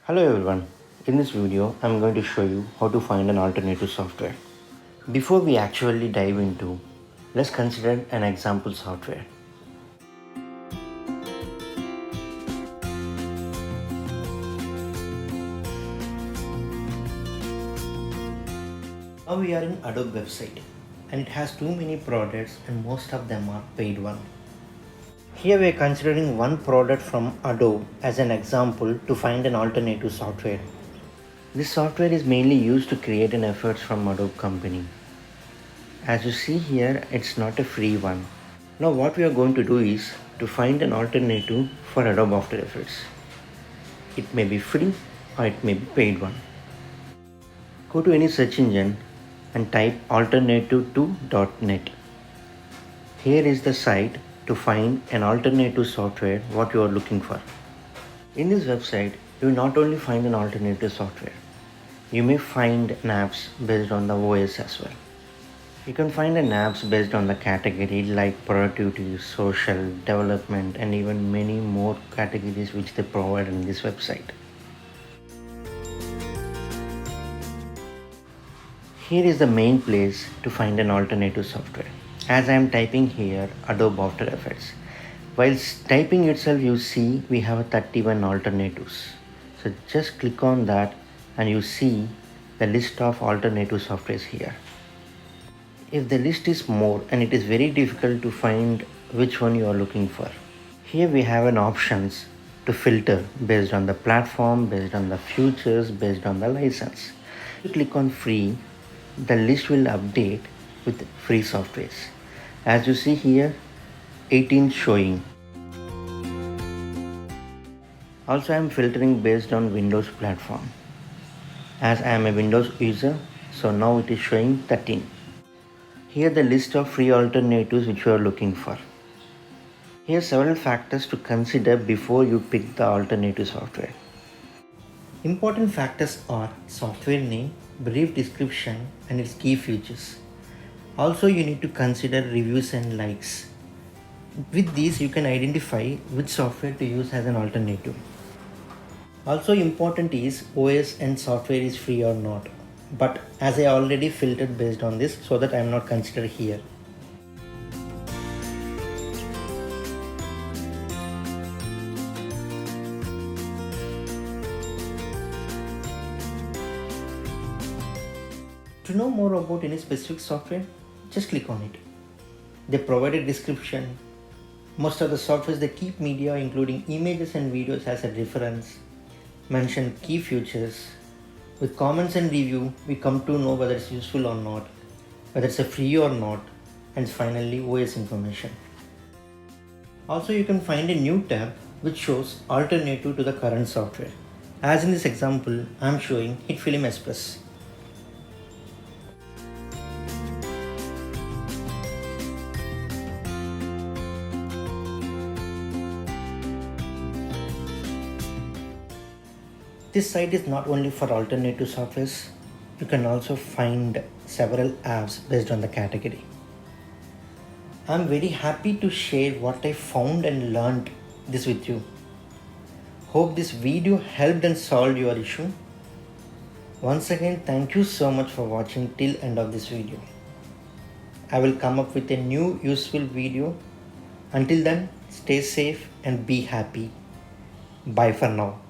Hello everyone, in this video I'm going to show you how to find an alternative software. Before we actually dive into, let's consider an example software. Now we are in Adobe website and it has too many products and most of them are paid one. Here we are considering one product from Adobe as an example to find an alternative software. This software is mainly used to create an efforts from Adobe company. As you see here, it's not a free one. Now what we are going to do is to find an alternative for Adobe After Effects. It may be free or it may be paid one. Go to any search engine and type alternative2.net. Here is the site to find an alternative software what you are looking for. In this website, you will not only find an alternative software, you may find apps based on the OS as well. You can find an apps based on the category like productivity, social, development and even many more categories which they provide in this website. Here is the main place to find an alternative software. As I am typing here Adobe After Effects. While typing itself you see we have 31 alternatives. So just click on that and you see the list of alternative softwares here. If the list is more and it is very difficult to find which one you are looking for. Here we have an options to filter based on the platform, based on the features, based on the license. If you click on free, the list will update with free softwares. As you see here, 18 showing. Also I am filtering based on Windows platform. As I am a Windows user, so now it is showing 13. Here the list of free alternatives which you are looking for. Here are several factors to consider before you pick the alternative software. Important factors are software name, brief description and its key features. Also you need to consider reviews and likes. With these you can identify which software to use as an alternative. Also important is OS and software is free or not. But as I already filtered based on this so that I am not considered here. To know more about any specific software, just click on it. They provide a description. Most of the softwares they keep media including images and videos as a reference, mention key features. With comments and review, we come to know whether it's useful or not, whether it's a free or not, and finally OS information. Also you can find a new tab which shows alternative to the current software. As in this example, I am showing HitFilm Express. This site is not only for alternative softwares, you can also find several apps based on the category. I'm very happy to share what I found and learned this with you. Hope this video helped and solved your issue. Once again, thank you so much for watching till end of this video. I will come up with a new useful video. Until then, stay safe and be happy. Bye for now.